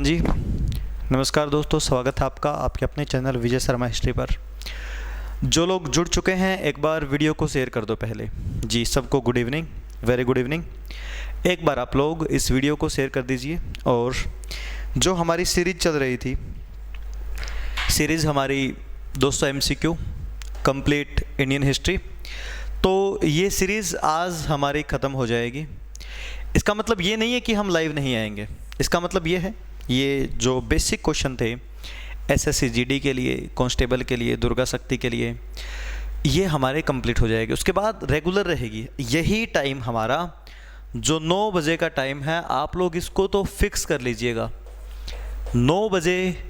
हाँ जी, नमस्कार दोस्तों, स्वागत है आपका आपके अपने चैनल विजय शर्मा हिस्ट्री पर। जो लोग जुड़ चुके हैं एक बार वीडियो को शेयर कर दो पहले। जी सबको good evening, very good evening. एक बार आप लोग इस वीडियो को शेयर कर दीजिए। और जो हमारी सीरीज़ चल रही थी, सीरीज़ हमारी दोस्तों MCQ कंप्लीट इंडियन हिस्ट्री, तो ये सीरीज़ आज हमारी ख़त्म हो जाएगी। इसका मतलब ये नहीं है कि हम लाइव नहीं आएंगे, इसका मतलब ये है ये जो बेसिक क्वेश्चन थे SSC GD के लिए, कांस्टेबल के लिए, दुर्गा शक्ति के लिए, ये हमारे कंप्लीट हो जाएगी। उसके बाद रेगुलर रहेगी। यही टाइम हमारा जो 9 बजे का टाइम है, आप लोग इसको तो फिक्स कर लीजिएगा। 9 बजे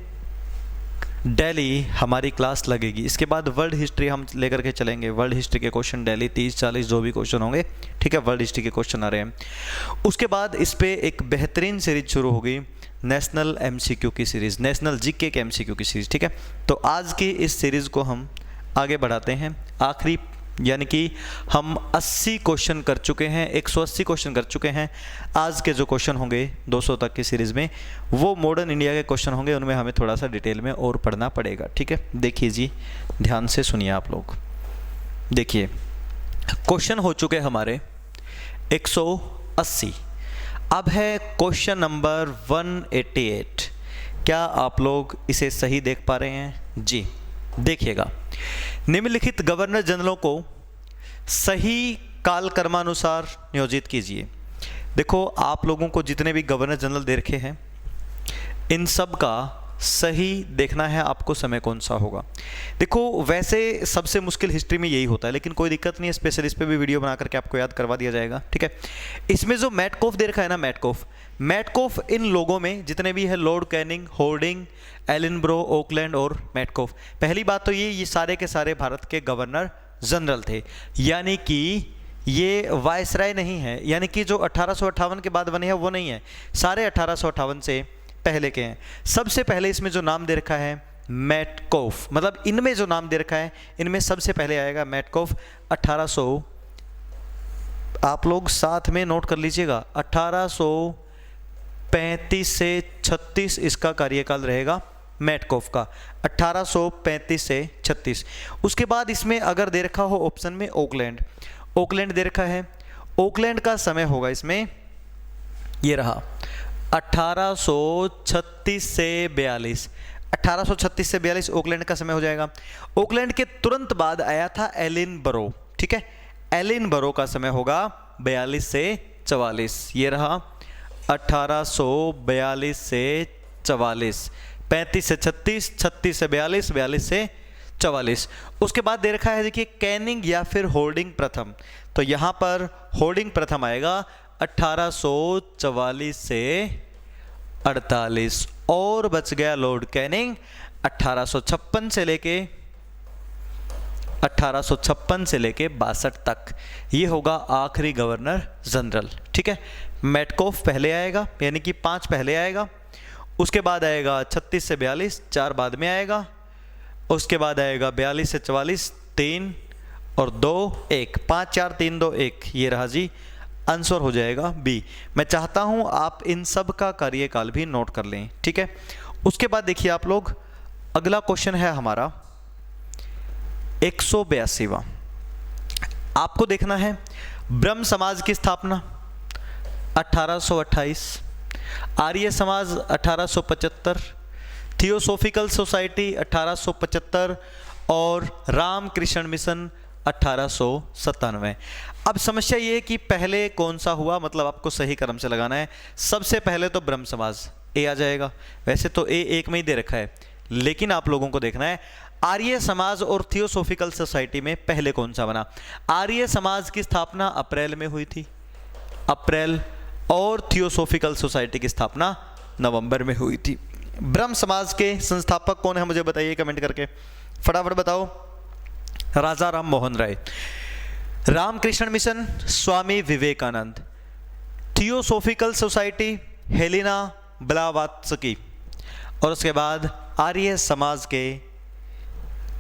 डेली हमारी क्लास लगेगी। इसके बाद वर्ल्ड हिस्ट्री हम लेकर के चलेंगे। वर्ल्ड हिस्ट्री के क्वेश्चन डेली 30-40 जो भी क्वेश्चन होंगे, ठीक है, वर्ल्ड हिस्ट्री के क्वेश्चन आ रहे हैं। उसके बाद इस पे एक बेहतरीन सीरीज शुरू होगी, नेशनल MCQ की सीरीज़, नेशनल GK के MCQ की सीरीज़, ठीक है। तो आज की इस सीरीज़ को हम आगे बढ़ाते हैं। आखिरी यानी कि हम 80 क्वेश्चन कर चुके हैं, 180 क्वेश्चन कर चुके हैं। आज के जो क्वेश्चन होंगे 200 तक की सीरीज़ में, वो मॉडर्न इंडिया के क्वेश्चन होंगे। उनमें हमें थोड़ा सा डिटेल में और पढ़ना पड़ेगा, ठीक है। देखिए जी, ध्यान से सुनिए आप लोग। देखिए क्वेश्चन हो चुके हमारे 180। अब है क्वेश्चन नंबर 188। क्या आप लोग इसे सही देख पा रहे हैं? जी देखिएगा। निम्नलिखित गवर्नर जनरलों को सही कालक्रमानुसार नियोजित कीजिए। देखो, आप लोगों को जितने भी गवर्नर जनरल दे रखे हैं, इन सब का सही देखना है आपको समय कौन सा होगा। देखो, वैसे सबसे मुश्किल हिस्ट्री में यही होता है, लेकिन कोई दिक्कत नहीं है, स्पेशल इस पे भी वीडियो बना करके आपको याद करवा दिया जाएगा, ठीक है। इसमें जो मैटकोफ दे रखा है ना, मैटकोफ इन लोगों में जितने भी है, लॉर्ड कैनिंग, होर्डिंग, एलिनब्रो, ओकलैंड और मैटकोफ। पहली बात तो ये सारे के सारे भारत के गवर्नर जनरल थे, यानी कि ये वायसराय नहीं है, यानी कि जो 1858 के बाद बने हैं वो नहीं है, सारे 1858 से पहले के हैं। सबसे पहले इसमें जो नाम दे रखा है मैटकोफ, मतलब इनमें जो नाम दे रखा है इनमें सबसे पहले आएगा मैटकोफ। 1800, आप लोग साथ में नोट कर लीजिएगा, 1835 से 36 इसका कार्यकाल रहेगा मैटकोफ का, 1835 से 36। उसके बाद इसमें अगर दे रखा हो ऑप्शन में ओकलैंड दे रखा है, ओकलैंड का समय होगा इसमें, ये रहा 1836 से 42। 1836 से 42 ओकलैंड का समय हो जाएगा। ओकलैंड के तुरंत बाद आया था एलिनबरो, ठीक है, एलिनबरो का समय होगा 42 से 44। ये रहा 1842 से 44, 35 से 36, 36 से 42, 42 से 44। उसके बाद दे रखा है देखिए कैनिंग या फिर होर्डिंग प्रथम, तो यहाँ पर होर्डिंग प्रथम आएगा 1844 से 48। और बच गया लॉर्ड कैनिंग 1856 से लेके 62 तक। ये होगा आखिरी गवर्नर जनरल, ठीक है। मैटकोफ पहले आएगा, यानी कि 5 पहले आएगा। उसके बाद आएगा 36 से 42, 4 बाद में आएगा। उसके बाद आएगा 42 से 44, 3 और 2, 1, 5 4 3 2 1। ये रहा जी, आंसर हो जाएगा बी। मैं चाहता हूं आप इन सब का कार्यकाल भी नोट कर लें, ठीक है। उसके बाद देखिए आप लोग, अगला क्वेश्चन है हमारा 182वां। आपको देखना है ब्रह्म समाज की स्थापना 1828, आर्य समाज 1875, थियोसोफिकल सोसाइटी 1875 और रामकृष्ण मिशन 1897। अब समस्या ये है कि पहले कौन सा हुआ, मतलब आपको सही क्रम से लगाना है। सबसे पहले तो ब्रह्म समाज ए आ जाएगा। वैसे तो ए एक में ही दे रखा है, लेकिन आप लोगों को देखना है आर्य समाज और थियोसोफिकल सोसाइटी में पहले कौन सा बना। आर्य समाज की स्थापना अप्रैल में हुई थी, अप्रैल, और थियोसोफिकल सोसाइटी की स्थापना नवंबर में हुई थी। ब्रह्म समाज के संस्थापक कौन है मुझे बताइए कमेंट करके, फटाफट बताओ। Raja Ram Mohan Roy. Ramakrishna mission Swami Vivekananda. Theosophical society Helena Blavatsky. और उसके बाद आर्य समाज के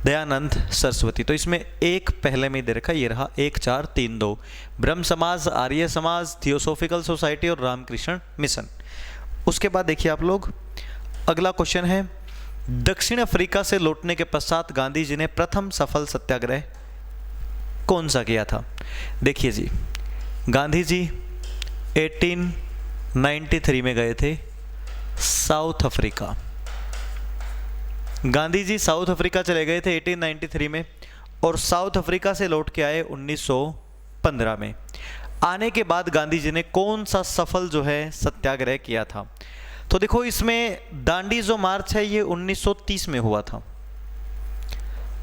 दयानंद सरस्वती। तो इसमें एक पहले में दे रखा, ये रहा 1 4 3 2, ब्रह्म समाज, आर्य समाज, थियोसोफिकल सोसाइटी और रामकृष्ण मिशन। उसके बाद देखिए आप लोग अगला क्वेश्चन है, दक्षिण अफ्रीका से लौटने के पश्चात गांधी जी ने प्रथम सफल सत्याग्रह कौन सा किया था? देखिए जी, गांधी जी 1893 में गए थे south Africa. Gandhi ji south Africa चले गए थे 1893 में और साउथ अफ्रीका से लौट के आए 1915 में। आने के बाद गांधी जी ने कौन सा सफल जो है सत्याग्रह किया था? तो देखो, इसमें दांडी जो मार्च है ये 1930 में हुआ था,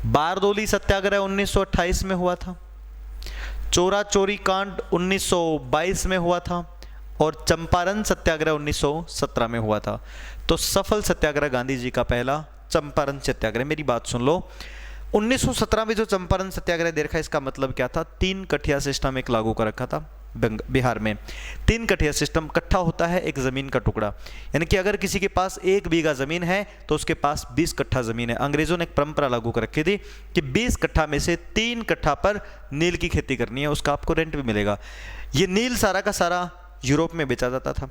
बारदोली सत्याग्रह 1928 में हुआ था, चोरा चोरी कांड 1922 में हुआ था और चंपारण सत्याग्रह 1917 में हुआ था। तो सफल सत्याग्रह गांधी जी का पहला चंपारण सत्याग्रह। मेरी बात सुन लो, 1917 में जो चंपारण सत्याग्रह दे रखा है, इसका मतलब क्या था? 3 कठिया सिस्टम एक लागू कर रखा था बिहार में। 3 कठिया सिस्टम, कट्ठा होता है एक जमीन का टुकड़ा, यानी कि अगर किसी के पास 1 बीघा जमीन है तो उसके पास 20 कट्ठा जमीन है। अंग्रेजों ने एक परंपरा लागू कर रखी थी कि 20 कट्ठा में से 3 कट्ठा पर नील की खेती करनी है, उसका आपको रेंट भी मिलेगा। ये नील सारा का सारा यूरोप में बेचा जाता था।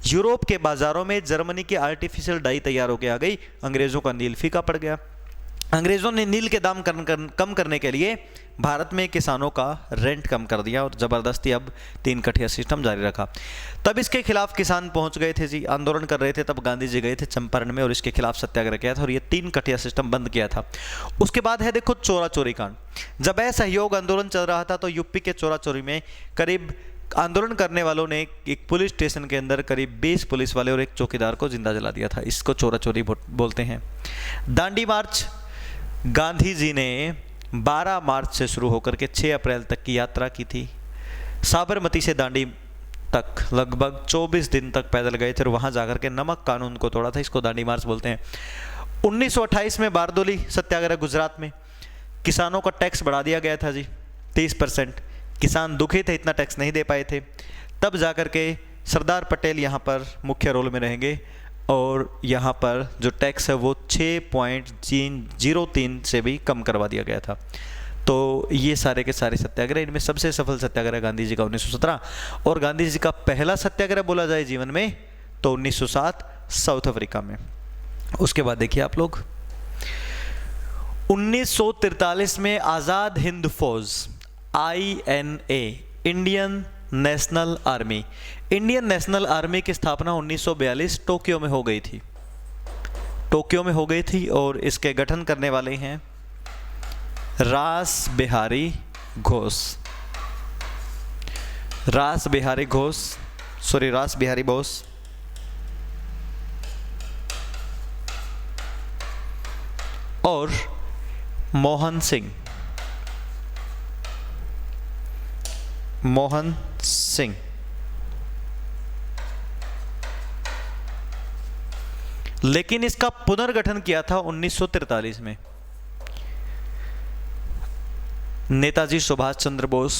यूरोप के बाजारों में जर्मनी की आर्टिफिशियल डाई तैयार होकर आ गई, अंग्रेजों का नील फीका पड़ गया। अंग्रेजों ने नील के दाम कम करने के लिए भारत में किसानों का रेंट कम कर दिया और ज़बरदस्ती अब 3 कठिया सिस्टम जारी रखा। तब इसके खिलाफ किसान पहुंच गए थे जी, आंदोलन कर रहे थे। तब गांधी जी गए थे चंपारण में और इसके खिलाफ सत्याग्रह किया था और ये 3 कठिया सिस्टम बंद किया था। उसके बाद है देखो चोरा चोरी कांड। जब असहयोग आंदोलन चल रहा था तो यूपी के चोरा चोरी में करीब आंदोलन करने वालों ने एक पुलिस स्टेशन के अंदर करीब 20 पुलिस वाले और एक चौकीदार को जिंदा जला दिया था। इसको चोरा चोरी बोलते हैं। दांडी मार्च गांधी जी ने 12 मार्च से शुरू होकर के 6 अप्रैल तक की यात्रा की थी। साबरमती से दांडी तक लगभग 24 दिन तक पैदल गए थे और वहां जाकर के नमक कानून को तोड़ा था। इसको दांडी मार्च बोलते हैं। 1928 में बारदोली सत्याग्रह गुजरात में किसानों का टैक्स बढ़ा दिया गया था जी 30%। किसान दुखी थे, इतना टैक्स नहीं दे पाए थे। तब जाकर के सरदार पटेल यहाँ पर मुख्य रोल में रहेंगे और यहाँ पर जो टैक्स है वो 6.03 से भी कम करवा दिया गया था। तो ये सारे के सारे सत्याग्रह, इनमें सबसे सफल सत्याग्रह गांधी जी का 1917 और गांधी जी का पहला सत्याग्रह बोला जाए जीवन में तो 1907 साउथ अफ्रीका में। उसके बाद देखिए आप लोग, 1943 में आज़ाद हिंद फौज INA, Indian national army, Indian national army की स्थापना 1942 टोक्यो में हो गई थी। टोक्यो में हो गई थी और इसके गठन करने वाले हैं रास बिहारी घोष। रास बिहारी बोस और मोहन सिंह। लेकिन इसका पुनर्गठन किया था 1943 में नेताजी सुभाष चंद्र बोस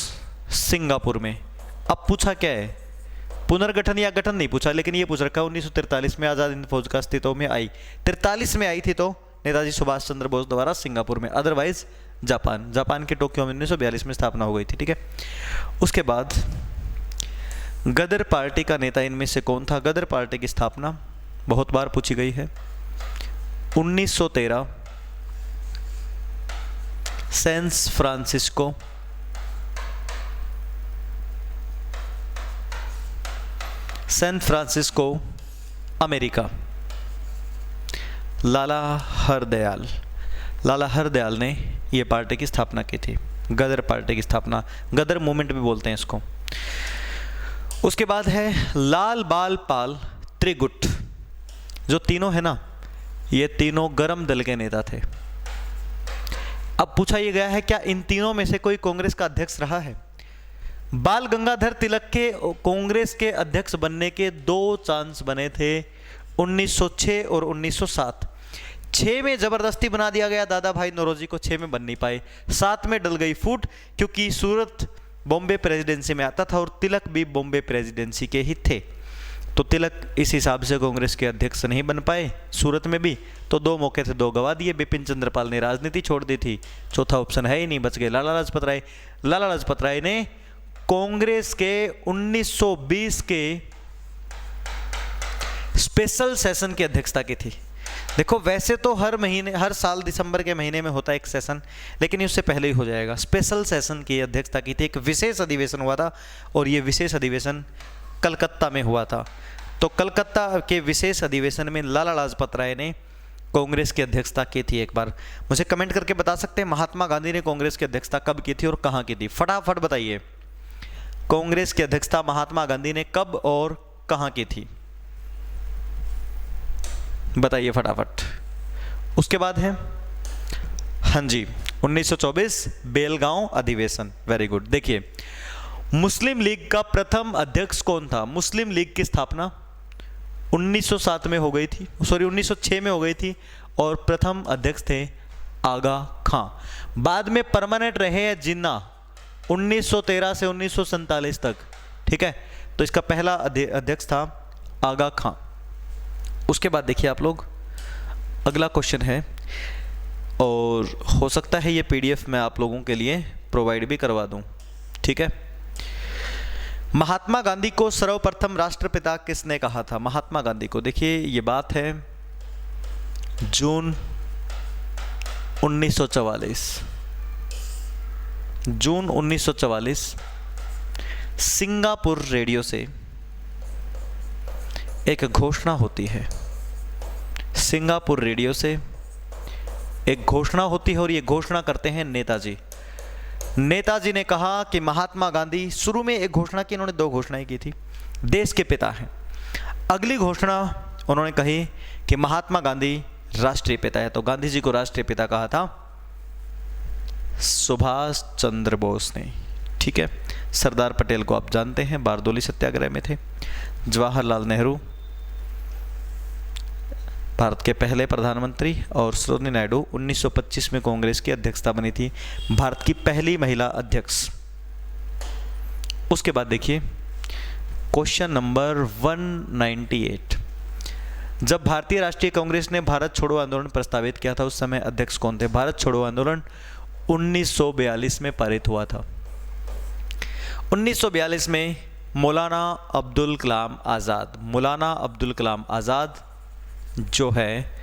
सिंगापुर में। अब पूछा क्या है, पुनर्गठन या गठन नहीं पूछा, लेकिन ये पूछ रखा 1943 में आज़ाद हिंद फौज का अस्तित्व में आई। 43 में आई थी तो नेताजी सुभाष चंद्र बोस द्वारा सिंगापुर में, अदरवाइज जापान के टोक्यो में 1942 में स्थापना हो गई थी। ठीक है। उसके बाद गदर पार्टी का नेता इनमें से कौन था? गदर पार्टी की स्थापना बहुत बार पूछी गई है। 1913 सैन फ्रांसिस्को अमेरिका, लाला हरदयाल ने ये पार्टी की स्थापना की थी। गदर पार्टी की स्थापना, गदर मूवमेंट भी बोलते हैं इसको। उसके बाद है लाल बाल पाल त्रिगुट। जो तीनों है ना, ये तीनों गरम दल के नेता थे। अब पूछा ये गया है क्या इन तीनों में से कोई कांग्रेस का अध्यक्ष रहा है? बाल गंगाधर तिलक के कांग्रेस के अध्यक्ष बनने के 2 चांस बने थे, 1906 और 1907। 6 में जबरदस्ती बना दिया गया, दादा भाई नौरोजी को 6 में बन नहीं पाए। 7 में डल गई फूट, क्योंकि सूरत बॉम्बे प्रेसिडेंसी में आता था और तिलक भी बॉम्बे प्रेसिडेंसी के ही थे। तो तिलक इस हिसाब से कांग्रेस के अध्यक्ष नहीं बन पाए सूरत में भी। तो 2 मौके थे, 2 गवा दिए। बिपिन चंद्र पाल ने राजनीति छोड़ दी थी, चौथा ऑप्शन है ही नहीं, बच गए लाला लाजपत राय। लाला लाजपत राय ने कांग्रेस के 1920 के स्पेशल सेशन की अध्यक्षता की थी। देखो वैसे तो हर साल दिसंबर के महीने में होता है एक सेशन, लेकिन उससे पहले ही हो जाएगा। स्पेशल सेशन की अध्यक्षता की थी, एक विशेष अधिवेशन हुआ था और ये विशेष अधिवेशन कलकत्ता में हुआ था। तो कलकत्ता के विशेष अधिवेशन में लाला लाजपत राय ने कांग्रेस की अध्यक्षता की थी। एक बार मुझे कमेंट करके बता सकते हैं महात्मा गांधी ने कांग्रेस की अध्यक्षता कब की थी और कहाँ की थी? फटाफट बताइए, कांग्रेस की अध्यक्षता महात्मा गांधी ने कब और कहाँ की थी? बताइए फटाफट। उसके बाद है, हाँ जी, 1924 बेलगांव अधिवेशन। Very good. देखिए मुस्लिम लीग का प्रथम अध्यक्ष कौन था? मुस्लिम लीग की स्थापना 1907 में हो गई थी, 1906 में हो गई थी और प्रथम अध्यक्ष थे आगा खां। बाद में परमानेंट रहे हैं जिन्ना 1913 से 1947 तक, ठीक है। तो इसका पहला अध्यक्ष था आगा खां। उसके बाद देखिए आप लोग, अगला क्वेश्चन है और हो सकता है ये पीडीएफ मैं आप लोगों के लिए प्रोवाइड भी करवा दूं, ठीक है। महात्मा गांधी को सर्वप्रथम राष्ट्रपिता किसने कहा था? महात्मा गांधी को, देखिए ये बात है जून 1944। जून 1944 सिंगापुर रेडियो से एक घोषणा होती है। सिंगापुर रेडियो से एक घोषणा होती है और ये घोषणा करते हैं नेताजी। नेताजी ने कहा कि महात्मा गांधी, शुरू में एक घोषणा की, इन्होंने दो घोषणाएं की थी, देश के पिता हैं। अगली घोषणा उन्होंने कही कि महात्मा गांधी राष्ट्रीय पिता है। तो गांधी जी को राष्ट्रीय पिता कहा था सुभाष चंद्र बोस ने, ठीक है। सरदार पटेल को आप जानते हैं, बारदोली सत्याग्रह में थे। जवाहरलाल नेहरू भारत के पहले प्रधानमंत्री और सरोजिनी नायडू 1925 में कांग्रेस की अध्यक्षता बनी थी, भारत की पहली महिला अध्यक्ष। उसके बाद देखिए क्वेश्चन नंबर 198। जब भारतीय राष्ट्रीय कांग्रेस ने भारत छोड़ो आंदोलन प्रस्तावित किया था उस समय अध्यक्ष कौन थे? भारत छोड़ो आंदोलन 1942 में पारित हुआ था। 1942 में मौलाना अब्दुल कलाम आज़ाद, मौलाना अब्दुल कलाम आज़ाद जो है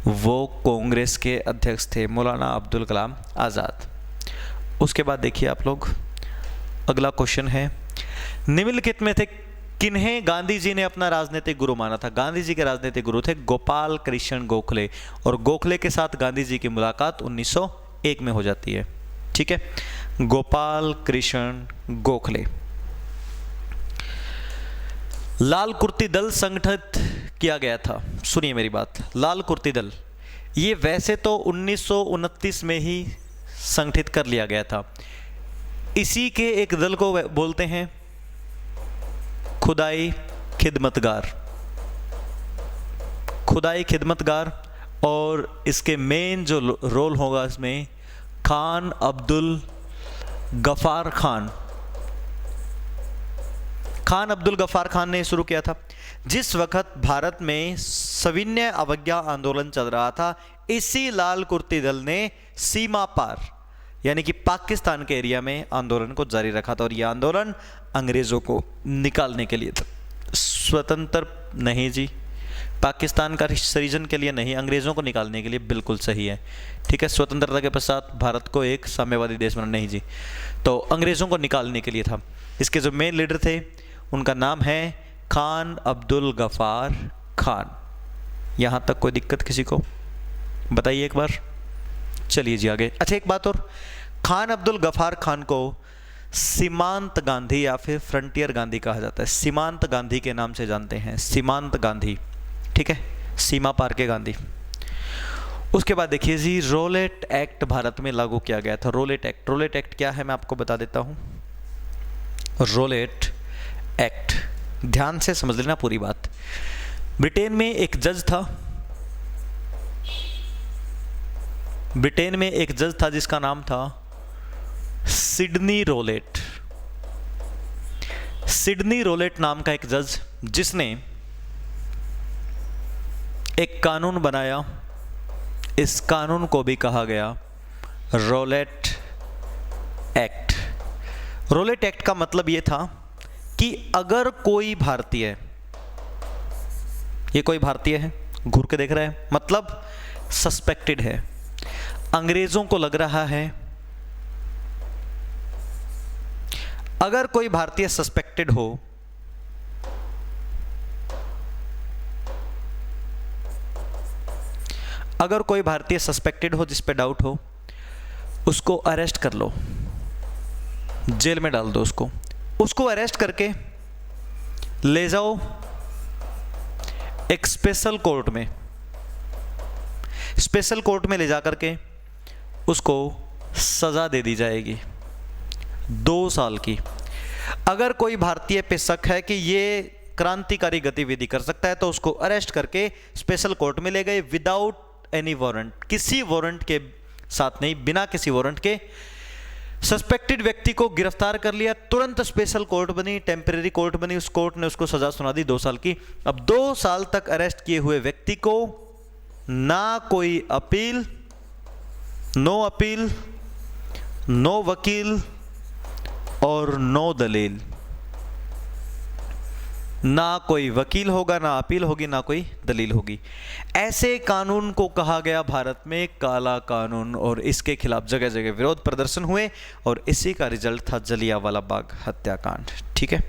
वो कांग्रेस के अध्यक्ष थे, मौलाना अब्दुल कलाम आज़ाद। उसके बाद देखिए आप लोग, अगला क्वेश्चन है, निम्नलिखित में से किन्हें गांधी जी ने अपना राजनीतिक गुरु माना था? गांधी जी के राजनीतिक गुरु थे गोपाल कृष्ण गोखले, और गोखले के साथ गांधी जी की मुलाकात 1901 में हो जाती है, ठीक है। गोपाल कृष्ण गोखले। लाल कुर्ती दल संगठित किया गया था, सुनिए मेरी बात। लाल कुर्ती दल ये वैसे तो 1929 में ही संगठित कर लिया गया था। इसी के एक दल को बोलते हैं खुदाई खिदमतगार, खुदाई खिदमतगार। और इसके मेन जो रोल होगा इसमें खान अब्दुल गफार खान, खान अब्दुल गफार खान ने शुरू किया था। जिस वक्त भारत में सविनय अवज्ञा आंदोलन चल रहा था, इसी लाल कुर्ती दल ने सीमा पार यानी कि पाकिस्तान के एरिया में आंदोलन को जारी रखा था। और यह आंदोलन अंग्रेज़ों को निकालने के लिए था, स्वतंत्र नहीं जी, पाकिस्तान का सृजन के लिए नहीं, अंग्रेज़ों को निकालने के लिए। बिल्कुल सही है, ठीक है। स्वतंत्रता के पश्चात भारत को एक साम्यवादी देश बनाना, नहीं जी, तो अंग्रेज़ों को निकालने के लिए था। इसके जो मेन लीडर थे उनका नाम है खान अब्दुल गफार खान। यहाँ तक कोई दिक्कत किसी को? बताइए एक बार। चलिए जी आगे। अच्छा एक बात और, खान अब्दुल गफार खान को सीमांत गांधी या फिर फ्रंटियर गांधी कहा जाता है। सीमांत गांधी के नाम से जानते हैं, सीमांत गांधी, ठीक है, सीमा पार के गांधी। उसके बाद देखिए जी, रोलेट एक्ट भारत में लागू किया गया था। रोलेट एक्ट, रोलेट एक्ट क्या है मैं आपको बता देता हूँ। रोलेट एक्ट, ध्यान से समझ लेना पूरी बात। ब्रिटेन में एक जज था, ब्रिटेन में एक जज था जिसका नाम था सिडनी रोलेट। सिडनी रोलेट नाम का एक जज, जिसने एक कानून बनाया। इस कानून को भी कहा गया रोलेट एक्ट। रोलेट एक्ट का मतलब यह था कि अगर कोई भारतीय ये कोई भारतीय है, घूर के देख रहा है, मतलब सस्पेक्टेड है। अंग्रेजों को लग रहा है अगर कोई भारतीय सस्पेक्टेड हो जिस पे डाउट हो, उसको अरेस्ट कर लो, जेल में डाल दो उसको अरेस्ट करके ले जाओ एक स्पेशल कोर्ट में ले जा करके उसको सजा दे दी जाएगी 2 साल की। अगर कोई भारतीय पे शक है कि ये क्रांतिकारी गतिविधि कर सकता है तो उसको अरेस्ट करके स्पेशल कोर्ट में ले गए विदाउट एनी वारंट, किसी वारंट के साथ नहीं, बिना किसी वारंट के सस्पेक्टेड व्यक्ति को गिरफ्तार कर लिया। तुरंत स्पेशल कोर्ट बनी, टेम्परेरी कोर्ट बनी, उस कोर्ट ने उसको सजा सुना दी 2 साल की। अब 2 साल तक अरेस्ट किए हुए व्यक्ति को ना कोई अपील, नो अपील, नो वकील और नो दलील, ना कोई वकील होगा, ना अपील होगी, ना कोई दलील होगी। ऐसे कानून को कहा गया भारत में काला कानून, और इसके खिलाफ जगह जगह विरोध प्रदर्शन हुए और इसी का रिजल्ट था जलियांवाला बाग हत्याकांड। ठीक है,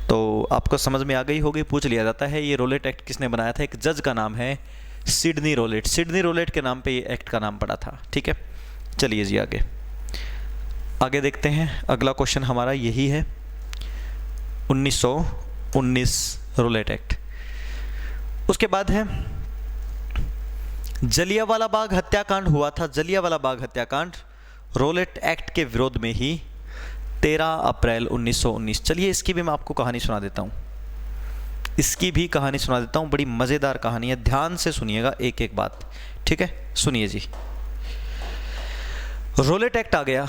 तो आपको समझ में आ गई होगी। पूछ लिया जाता है ये रोलेट एक्ट किसने बनाया था। एक जज का नाम है सिडनी रोलेट के नाम पे ये एक्ट का नाम पड़ा था। ठीक है, चलिए जी आगे देखते हैं। अगला क्वेश्चन हमारा यही है, 1919 रोलेट एक्ट। उसके बाद है जलियांवाला बाग हत्याकांड हुआ था। जलियांवाला बाग हत्याकांड रोलेट एक्ट के विरोध में ही 13 अप्रैल 1919। चलिए इसकी भी मैं आपको कहानी सुना देता हूँ, बड़ी मज़ेदार कहानी है, ध्यान से सुनिएगा एक एक बात। ठीक है, सुनिए जी। रोलेट एक्ट आ गया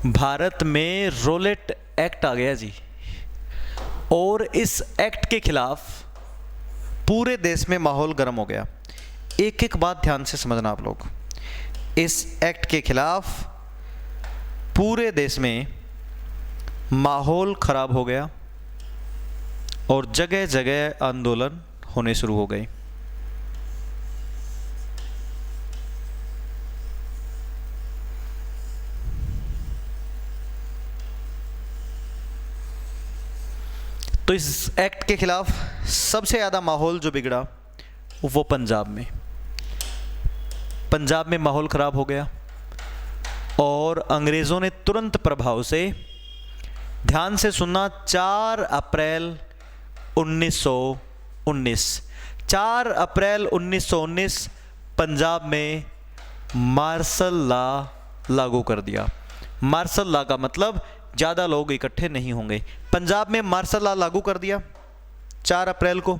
भारत में, रोलेट एक्ट आ गया जी, और इस एक्ट के खिलाफ पूरे देश में माहौल गर्म हो गया। एक एक बात ध्यान से समझना आप लोग। इस एक्ट के खिलाफ पूरे देश में माहौल खराब हो गया और जगह जगह आंदोलन होने शुरू हो गए। तो इस एक्ट के खिलाफ सबसे ज़्यादा माहौल जो बिगड़ा वो पंजाब में माहौल ख़राब हो गया और अंग्रेज़ों ने तुरंत प्रभाव से, ध्यान से सुनना, 4 अप्रैल 1919 पंजाब में मार्शल लॉ लागू कर दिया। मार्शल लॉ का मतलब ज़्यादा लोग इकट्ठे नहीं होंगे। पंजाब में मार्शल लॉ लागू कर दिया 4 अप्रैल को,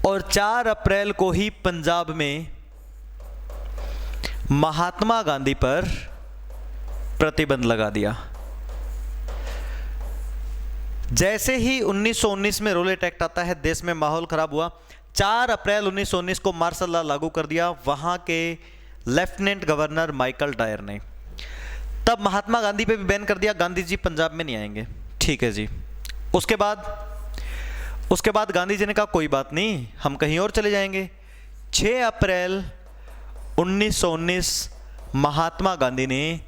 और 4 अप्रैल को ही पंजाब में महात्मा गांधी पर प्रतिबंध लगा दिया। जैसे ही 1919 में रोलेट एक्ट आता है, देश में माहौल खराब हुआ। 4 अप्रैल 1919 को मार्शल लॉ लागू कर दिया वहां के लेफ्टिनेंट गवर्नर माइकल डायर ने। तब महात्मा गांधी पे भी बैन कर दिया, गांधी जी पंजाब में नहीं आएंगे। ठीक है जी। उसके बाद गांधी जी ने कहा कोई बात नहीं, हम कहीं और चले जाएंगे। 6 अप्रैल 1919 महात्मा गांधी ने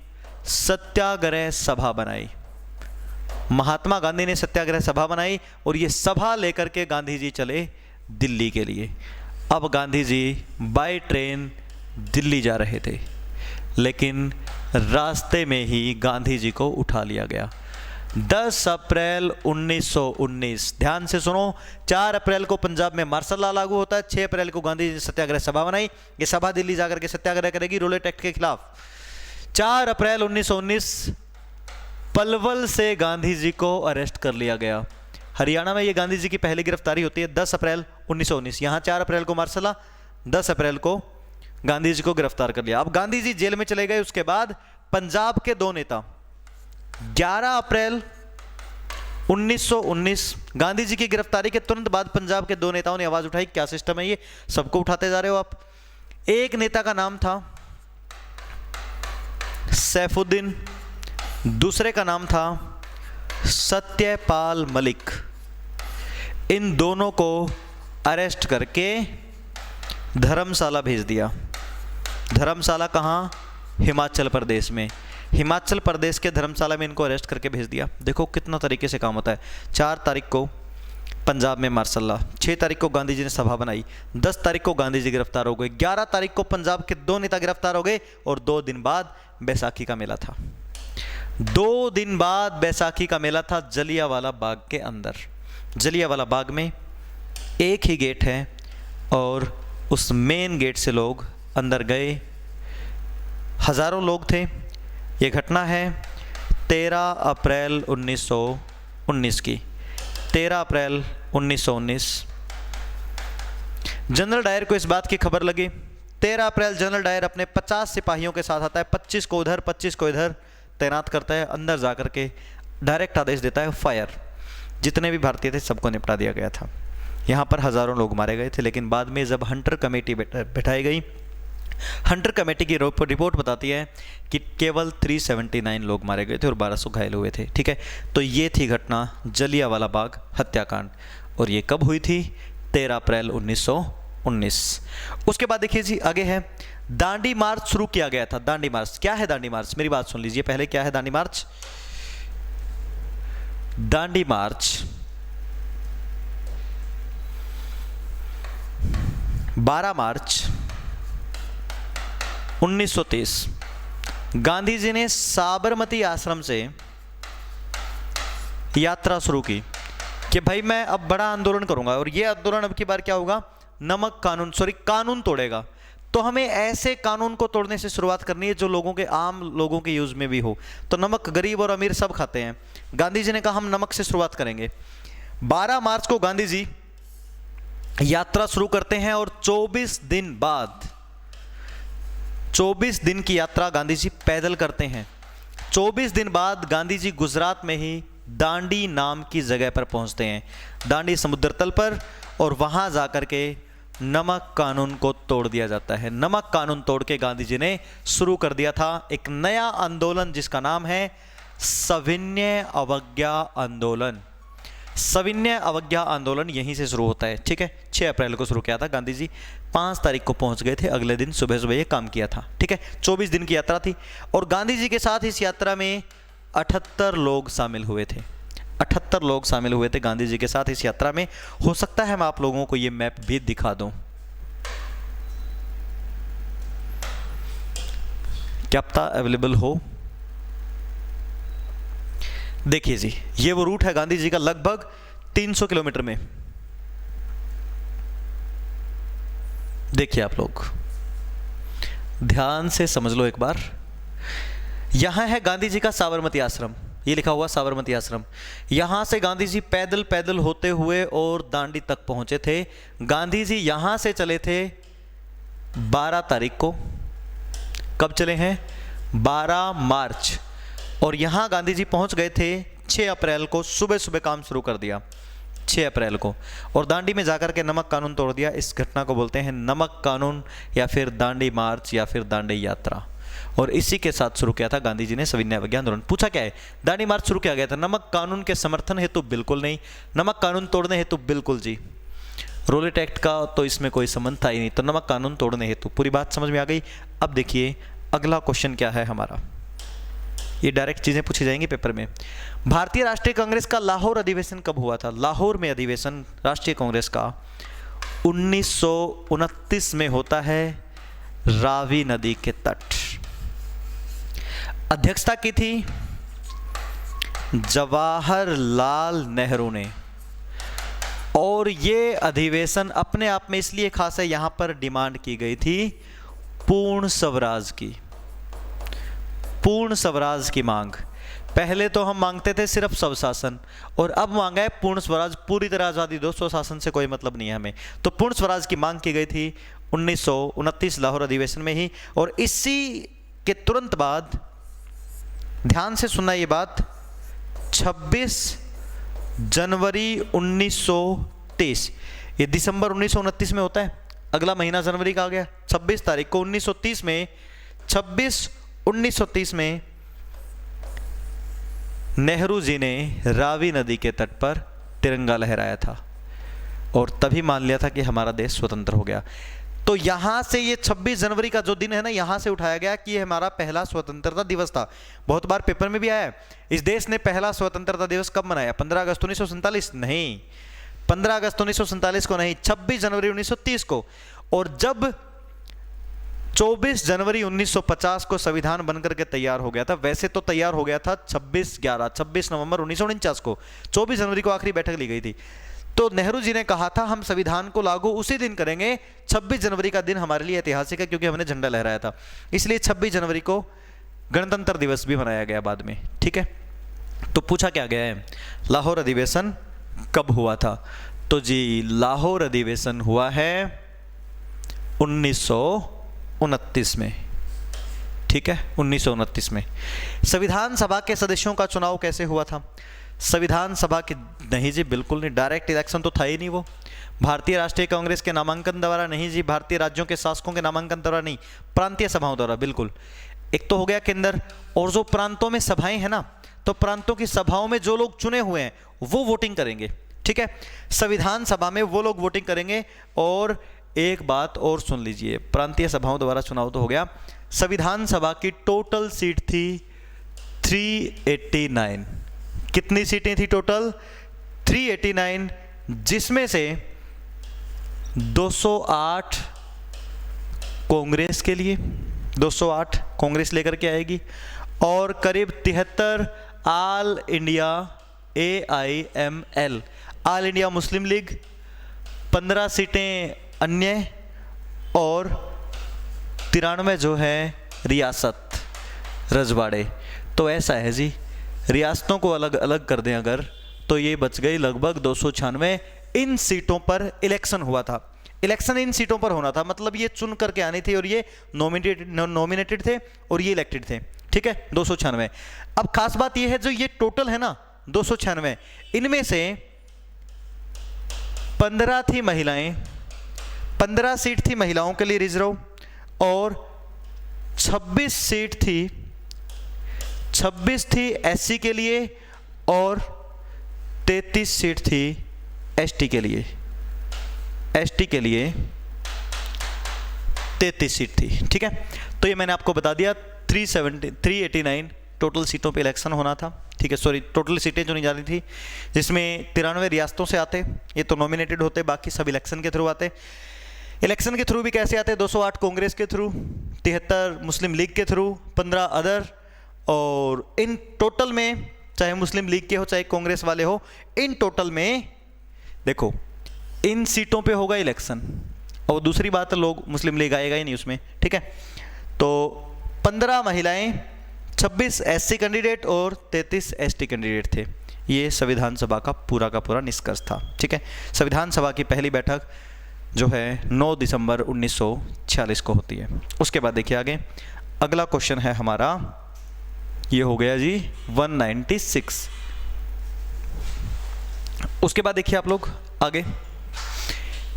सत्याग्रह सभा बनाई। महात्मा गांधी ने सत्याग्रह सभा बनाई और ये सभा लेकर के गांधी जी चले दिल्ली के लिए। अब गांधी जी बाय ट्रेन दिल्ली जा रहे थे, लेकिन रास्ते में ही गांधी जी को उठा लिया गया। 10 अप्रैल 1919, ध्यान से सुनो, 4 अप्रैल को पंजाब में मार्शल लॉ लागू होता है। 6 अप्रैल को गांधी जी ने सत्याग्रह सभा बनाई। ये सभा दिल्ली जाकर के सत्याग्रह करेगी रोलेट एक्ट के खिलाफ। 4 अप्रैल 1919 पलवल से गांधी जी को अरेस्ट कर लिया गया। हरियाणा में ये गांधी जी की पहली गिरफ्तारी होती है 10 अप्रैल 1919। यहाँ 4 अप्रैल को मार्शल लॉ, 10 अप्रैल को गांधी जी को गिरफ्तार कर लिया। अब गांधी जी जेल में चले गए। उसके बाद पंजाब के 2 नेता 11 अप्रैल 1919 गांधी जी की गिरफ्तारी के तुरंत बाद पंजाब के 2 नेताओं ने आवाज उठाई, क्या सिस्टम है ये, सबको उठाते जा रहे हो आप। एक नेता का नाम था सैफुद्दीन, दूसरे का नाम था सत्यपाल मलिक। इन दोनों को अरेस्ट करके धर्मशाला भेज दिया। धर्मशाला कहाँ? हिमाचल प्रदेश में। हिमाचल प्रदेश के धर्मशाला में इनको अरेस्ट करके भेज दिया। देखो कितना तरीके से काम होता है। 4 तारीख को पंजाब में मार्शल लॉ, 6 तारीख को गांधी जी ने सभा बनाई, 10 तारीख को गांधी जी गिरफ्तार हो गए, 11 तारीख को पंजाब के 2 नेता गिरफ्तार हो गए और 2 दिन बाद बैसाखी का मेला था। 2 दिन बाद बैसाखी का मेला था जलियांवाला बाग के अंदर। जलियांवाला बाग में एक ही गेट है और उस मेन गेट से लोग अंदर गए। हज़ारों लोग थे। ये घटना है 13 अप्रैल 1919 की। 13 अप्रैल 1919 जनरल डायर को इस बात की खबर लगी। 13 अप्रैल जनरल डायर अपने 50 सिपाहियों के साथ आता है, 25 को उधर 25 को इधर तैनात करता है। अंदर जा कर के डायरेक्ट आदेश देता है फायर। जितने भी भारतीय थे सबको निपटा दिया गया था। यहाँ पर हज़ारों लोग मारे गए थे। लेकिन बाद में जब हंटर कमेटी बैठाई गई, हंटर कमेटी की रिपोर्ट बताती है कि केवल 379 लोग मारे गए थे और 1200 घायल हुए थे। ठीक है, तो ये थी घटना जलियांवाला बाग हत्याकांड। और ये कब हुई थी? 13 अप्रैल 1919। उसके बाद देखिए जी आगे है, दांडी मार्च शुरू किया गया था। दांडी मार्च क्या है? दांडी मार्च मेरी बात सुन लीजिए पहले, क्या है दांडी मार्च? दांडी मार्च 12 मार्च 1930 गांधी जी ने साबरमती आश्रम से यात्रा शुरू की कि भाई मैं अब बड़ा आंदोलन करूंगा और ये आंदोलन अब की बार क्या होगा? नमक कानून, कानून तोड़ेगा। तो हमें ऐसे कानून को तोड़ने से शुरुआत करनी है जो लोगों के, आम लोगों के यूज में भी हो। तो नमक गरीब और अमीर सब खाते हैं। गांधी जी ने कहा हम नमक से शुरुआत करेंगे। 12 मार्च को गांधी जी यात्रा शुरू करते हैं और 24 दिन बाद, 24 दिन की यात्रा गांधी जी पैदल करते हैं। 24 दिन बाद गांधी जी गुजरात में ही दांडी नाम की जगह पर पहुंचते हैं, दांडी समुद्र तल पर, और वहां जाकर के नमक कानून को तोड़ दिया जाता है। नमक कानून तोड़ के गांधी जी ने शुरू कर दिया था एक नया आंदोलन जिसका नाम है सविनय अवज्ञा आंदोलन। सविनय अवज्ञा आंदोलन यहीं से शुरू होता है। ठीक है, 6 अप्रैल को शुरू किया था गांधी जी, 5 तारीख को पहुंच गए थे। अगले दिन सुबह सुबह ये काम किया था। ठीक है, 24 दिन की यात्रा थी और गांधी जी के साथ इस यात्रा में 78 लोग शामिल हुए थे। 78 लोग शामिल हुए थे गांधी जी के साथ इस यात्रा में। हो सकता है मैं आप लोगों को ये मैप भी दिखा दूं, क्या पता अवेलेबल हो। देखिए जी, ये वो रूट है गांधी जी का, लगभग 300 किलोमीटर में। देखिए आप लोग ध्यान से समझ लो एक बार। यहां है गांधी जी का साबरमती आश्रम, ये लिखा हुआ साबरमती आश्रम। यहां से गांधी जी पैदल पैदल होते हुए और दांडी तक पहुंचे थे। गांधी जी यहां से चले थे 12 तारीख को। कब चले हैं? 12 मार्च। और यहाँ गांधी जी पहुँच गए थे 6 अप्रैल को, सुबह सुबह काम शुरू कर दिया 6 अप्रैल को, और दांडी में जाकर के नमक कानून तोड़ दिया। इस घटना को बोलते हैं नमक कानून या फिर दांडी मार्च या फिर दांडी यात्रा। और इसी के साथ शुरू किया था गांधी जी ने सविनय अवज्ञा आंदोलन। पूछा क्या है? दांडी मार्च शुरू किया गया था नमक कानून के समर्थन हेतु? बिल्कुल नहीं। नमक कानून तोड़ने हेतु? बिल्कुल जी। रोलेट एक्ट का तो इसमें कोई संबंध था ही नहीं, तो नमक कानून तोड़ने हेतु। पूरी बात समझ में आ गई। अब देखिए अगला क्वेश्चन क्या है हमारा, ये डायरेक्ट चीजें पूछी जाएंगी पेपर में। भारतीय राष्ट्रीय कांग्रेस का लाहौर अधिवेशन कब हुआ था? लाहौर में अधिवेशन राष्ट्रीय कांग्रेस का 1929 में होता है, रावी नदी के तट। अध्यक्षता की थी जवाहरलाल नेहरू ने। और ये अधिवेशन अपने आप में इसलिए खास है, यहां पर डिमांड की गई थी पूर्ण स्वराज की, पूर्ण स्वराज की मांग। पहले तो हम मांगते थे सिर्फ स्वशासन, और अब मांगा है पूर्ण स्वराज। पूरी तरह आज़ादी दो, स्वशासन से कोई मतलब नहीं है हमें। तो पूर्ण स्वराज की मांग की गई थी 1929 लाहौर अधिवेशन में ही। और इसी के तुरंत बाद, ध्यान से सुनना ये बात, 26 जनवरी 1930, ये दिसंबर 1929 में होता है, अगला महीना जनवरी का आ गया। 26 तारीख को 1930 में, 1930 में नेहरू जी ने रावी नदी के तट पर तिरंगा लहराया था। और तभी मान लिया था कि हमारा देश स्वतंत्र हो गया। तो यहां से ये 26 जनवरी का जो दिन है ना, यहां से उठाया गया कि ये हमारा पहला स्वतंत्रता दिवस था। बहुत बार पेपर में भी आया है, इस देश ने पहला स्वतंत्रता दिवस कब मनाया? 15 अगस्त 1947? नहीं, 15 अगस्त 1947 को नहीं, 26 जनवरी 1930 को। और जब 24 जनवरी 1950 को संविधान बनकर के तैयार हो गया था, वैसे तो तैयार हो गया था 26 नवंबर 1949 को, 24 जनवरी को आखिरी बैठक ली गई थी। तो नेहरू जी ने कहा था हम संविधान को लागू उसी दिन करेंगे। 26 जनवरी का दिन हमारे लिए ऐतिहासिक है क्योंकि हमने झंडा लहराया था, इसलिए 26 जनवरी को गणतंत्र दिवस भी मनाया गया बाद में। ठीक है, तो पूछा क्या गया है, लाहौर अधिवेशन कब हुआ था? तो जी लाहौर अधिवेशन हुआ है 1929 में। ठीक है, 1929 में। संविधान सभा के सदस्यों का चुनाव कैसे हुआ था? संविधान सभा के, नहीं जी बिल्कुल नहीं, डायरेक्ट इलेक्शन तो था ही नहीं वो। भारतीय राष्ट्रीय कांग्रेस के नामांकन द्वारा नहीं जी, भारतीय राज्यों के शासकों के नामांकन द्वारा नहीं, प्रांतीय सभाओं द्वारा। बिल्कुल, एक तो हो गया केंद्र, और जो प्रांतों में सभाएं हैं ना, तो प्रांतों की सभाओं में जो लोग चुने हुए हैं वो वोटिंग करेंगे। ठीक है, संविधान सभा में वो लोग वोटिंग करेंगे। और एक बात और सुन लीजिए, प्रांतीय सभाओं द्वारा चुनाव तो हो गया। संविधान सभा की टोटल सीट थी 389। कितनी सीटें थी टोटल? 389, जिसमें से 208 कांग्रेस के लिए, 208 कांग्रेस लेकर के आएगी, और करीब 73 all India AIML, all India Muslim league, 15 सीटें अन्य, और 93 जो है रियासत रजवाड़े। तो ऐसा है जी, रियासतों को अलग अलग कर दें अगर, तो ये बच गई लगभग 296। इन सीटों पर इलेक्शन हुआ था। इलेक्शन इन सीटों पर होना था, मतलब ये चुन करके आनी थी, और ये नॉमिनेटेड थे और ये इलेक्टेड थे। ठीक है, 296। अब खास बात ये है, जो ये टोटल है ना 296, इनमें से 15 थी महिलाएं, 15 सीट थी महिलाओं के लिए रिजर्व, और 26 थी SC के लिए, और 33 सीट थी ST के लिए। ST के लिए 33 सीट थी। ठीक है, तो ये मैंने आपको बता दिया। 389 टोटल सीटों पे इलेक्शन होना था। ठीक है, सॉरी, टोटल सीटें जो नहीं जा रही थी, जिसमें 93 रियासतों से आते, ये तो नॉमिनेटेड होते, बाकी सब इलेक्शन के थ्रू आते। इलेक्शन के थ्रू भी कैसे आते? 208 कांग्रेस के थ्रू, 73 मुस्लिम लीग के थ्रू, 15 अदर, और इन टोटल में चाहे मुस्लिम लीग के हो चाहे कांग्रेस वाले हो, इन टोटल में देखो इन सीटों पे होगा इलेक्शन। और दूसरी बात, लोग मुस्लिम लीग आएगा ही नहीं उसमें। ठीक है, तो 15 महिलाएं, 26 SC कैंडिडेट और 33 ST कैंडिडेट थे। ये संविधान सभा का पूरा निष्कर्ष था। ठीक है, संविधान सभा की पहली बैठक जो है 9 दिसंबर 1946 को होती है। उसके बाद देखिए आगे, अगला क्वेश्चन है हमारा, ये हो गया जी 196। उसके बाद देखिए आप लोग आगे,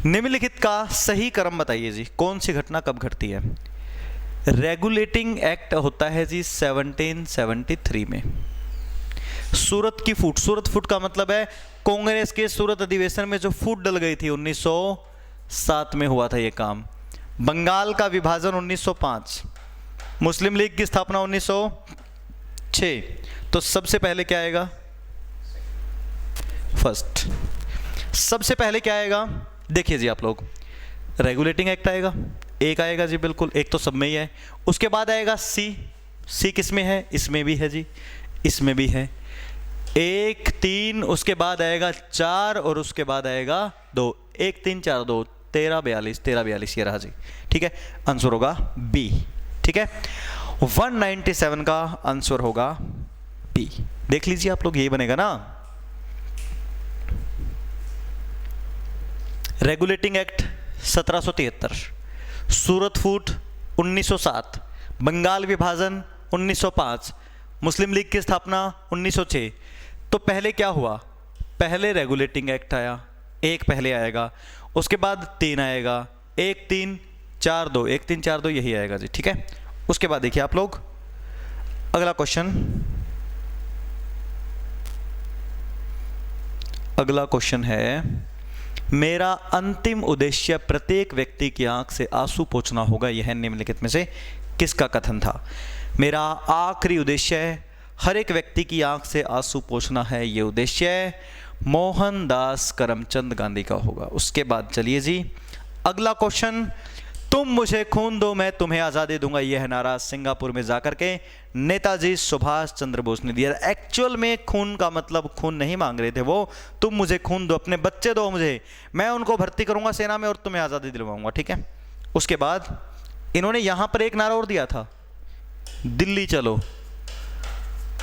निम्नलिखित का सही क्रम बताइए जी, कौन सी घटना कब घटती है? रेगुलेटिंग एक्ट होता है जी 1773 में। सूरत की फूट, सूरत फूट का मतलब है कांग्रेस के सूरत अधिवेशन में जो फूट डल गई थी 1907 में हुआ था ये काम। बंगाल का विभाजन 1905, मुस्लिम लीग की स्थापना 1906। तो सबसे पहले क्या आएगा? फर्स्ट, सबसे पहले क्या आएगा? देखिए जी आप लोग, रेगुलेटिंग एक्ट आएगा, एक आएगा जी, बिल्कुल एक तो सब में ही है। उसके बाद आएगा सी किस में है? इसमें भी है जी, इसमें भी है। 1 3, उसके बाद आएगा 4, और उसके बाद आएगा 2। 1 3 4 2, 13 42 ये रहा जी। ठीक है, आंसर होगा बी। ठीक है, 197 का आंसर होगा बी। देख लीजिए आप लोग, यही बनेगा ना। रेगुलेटिंग एक्ट 1773, सूरत फूट 1907, बंगाल विभाजन 1905, मुस्लिम लीग की स्थापना 1906। तो पहले क्या हुआ? पहले रेगुलेटिंग एक्ट आया, एक पहले आएगा, उसके बाद 3 आएगा, 1 3 4 2, 1 3 4 2 यही आएगा जी। ठीक है, उसके बाद देखिए आप लोग अगला क्वेश्चन, अगला क्वेश्चन है मेरा अंतिम उद्देश्य प्रत्येक व्यक्ति की आंख से आंसू पोंछना होगा, यह निम्नलिखित में से किसका कथन था? मेरा आखिरी उद्देश्य हर एक व्यक्ति की आंख से आंसू पोंछना है, ये उद्देश्य मोहनदास करमचंद गांधी का होगा। उसके बाद चलिए जी अगला क्वेश्चन, तुम मुझे खून दो मैं तुम्हें आज़ादी दूंगा, यह नारा सिंगापुर में जाकर के नेताजी सुभाष चंद्र बोस ने दिया। एक्चुअल में खून का मतलब खून नहीं मांग रहे थे वो, तुम मुझे खून दो, अपने बच्चे दो मुझे, मैं उनको भर्ती करूंगा सेना में और तुम्हें आज़ादी दिलवाऊंगा, ठीक है। उसके बाद इन्होंने यहां पर एक नारा और दिया था, दिल्ली चलो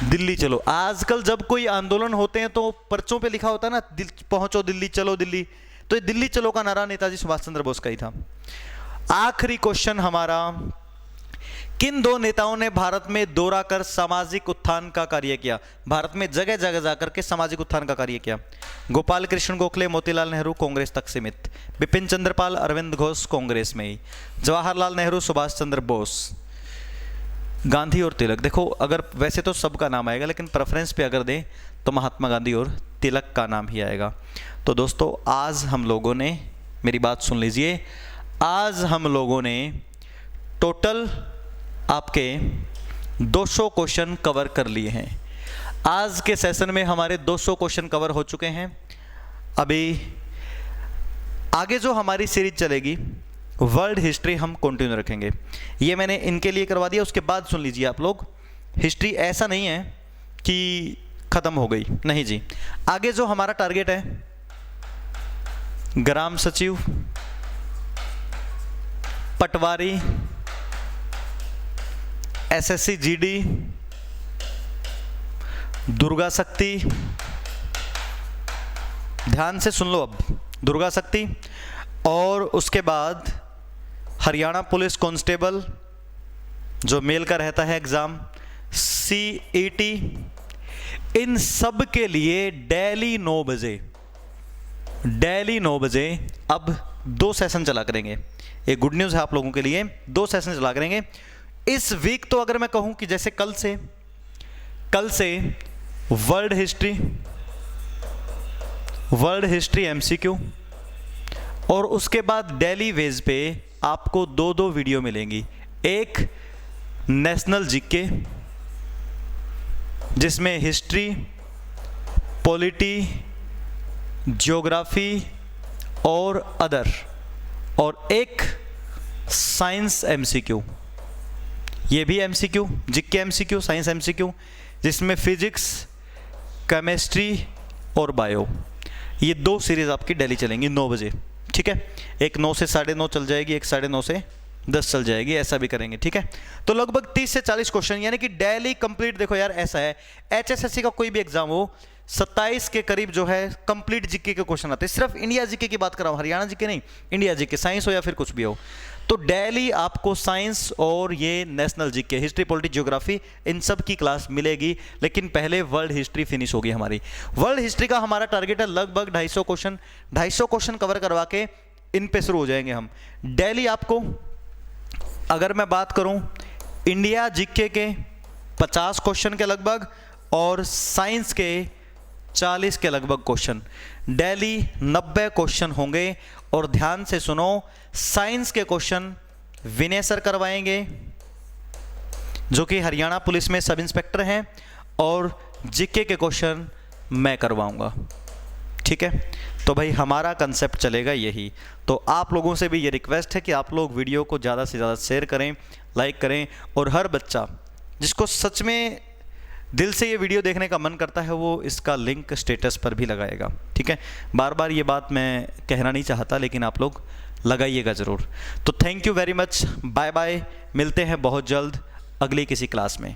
दिल्ली चलो। आजकल जब कोई आंदोलन होते हैं तो पर्चों पे लिखा होता है ना, पहुंचो दिल्ली चलो दिल्ली, तो ये दिल्ली चलो का नारा नेताजी सुभाष चंद्र बोस का ही था। आखिरी क्वेश्चन हमारा, किन दो नेताओं ने भारत में दौरा कर सामाजिक उत्थान का कार्य किया? भारत में जगह जगह जाकर के सामाजिक उत्थान का कार्य किया। गोपाल कृष्ण गोखले, मोतीलाल नेहरू कांग्रेस तक सीमित, बिपिन चंद्र पाल, अरविंद घोष कांग्रेस में ही, जवाहरलाल नेहरू, सुभाष चंद्र बोस, गांधी और तिलक। देखो अगर वैसे तो सबका नाम आएगा लेकिन प्रेफरेंस पे अगर दें तो महात्मा गांधी और तिलक का नाम ही आएगा। तो दोस्तों आज हम लोगों ने, मेरी बात सुन लीजिए, आज हम लोगों ने टोटल आपके 200 क्वेश्चन कवर कर लिए हैं। आज के सेशन में हमारे 200 क्वेश्चन कवर हो चुके हैं। अभी आगे जो हमारी सीरीज चलेगी वर्ल्ड हिस्ट्री हम कंटिन्यू रखेंगे, ये मैंने इनके लिए करवा दिया। उसके बाद सुन लीजिए आप लोग, हिस्ट्री ऐसा नहीं है कि ख़त्म हो गई, नहीं जी। आगे जो हमारा टारगेट है, ग्राम सचिव, पटवारी, एसएससी जीडी, दुर्गा शक्ति, ध्यान से सुन लो अब, दुर्गा शक्ति, और उसके बाद हरियाणा पुलिस कांस्टेबल जो मेल का रहता है एग्ज़ाम, सीईटी, इन सब के लिए डेली 9 बजे अब 2 सेशन चला करेंगे। एक गुड न्यूज़ है आप लोगों के लिए, 2 सेशन चला करेंगे इस वीक। तो अगर मैं कहूं कि जैसे कल से वर्ल्ड हिस्ट्री एमसीक्यू, और उसके बाद डेली बेस पे आपको 2 वीडियो मिलेंगी। एक नेशनल जीके जिसमें हिस्ट्री, पॉलिटी, ज्योग्राफी और अदर, और एक साइंस एमसीक्यू, ये भी MCQ, GK MCQ, science MCQ, जिसमें फिजिक्स, केमिस्ट्री और बायो, ये 2 सीरीज आपकी डेली चलेंगी 9 बजे, ठीक है। एक 9 से 9:30 चल जाएगी, एक 9:30 से 10 चल जाएगी, ऐसा भी करेंगे, ठीक है। तो लगभग 30 से 40 क्वेश्चन, यानी कि डेली कंप्लीट। देखो यार ऐसा है, एचएसएससी का कोई भी एग्जाम हो, 27 के करीब जो है कंप्लीट जीके के क्वेश्चन आते हैं। सिर्फ इंडिया जीके की बात कर रहा हूँ, हरियाणा जीके नहीं, इंडिया जीके, साइंस हो या फिर कुछ भी हो। तो डेली आपको साइंस और ये national GK, history, polity, geography, इन सब की क्लास मिलेगी। लेकिन पहले वर्ल्ड हिस्ट्री फिनिश होगी हमारी। वर्ल्ड हिस्ट्री का हमारा टारगेट है लगभग 250 क्वेश्चन कवर करवा के इन पे शुरू हो जाएंगे हम डेली। आपको अगर मैं बात करूं इंडिया जीके के 50 क्वेश्चन के लगभग और साइंस के 40 के लगभग क्वेश्चन, डेली 90 क्वेश्चन होंगे। और ध्यान से सुनो, साइंस के क्वेश्चन विनय सर करवाएंगे जो कि हरियाणा पुलिस में सब इंस्पेक्टर हैं, और जीके के क्वेश्चन मैं करवाऊंगा, ठीक है। तो भाई हमारा कंसेप्ट चलेगा यही। तो आप लोगों से भी ये रिक्वेस्ट है कि आप लोग वीडियो को ज़्यादा से ज़्यादा शेयर करें, लाइक करें, और हर बच्चा जिसको सच में दिल से ये वीडियो देखने का मन करता है वो इसका लिंक स्टेटस पर भी लगाएगा, ठीक है। बार बार ये बात मैं कहना नहीं चाहता, लेकिन आप लोग लगाइएगा ज़रूर। तो thank you very much, bye bye, मिलते हैं बहुत जल्द अगली किसी क्लास में।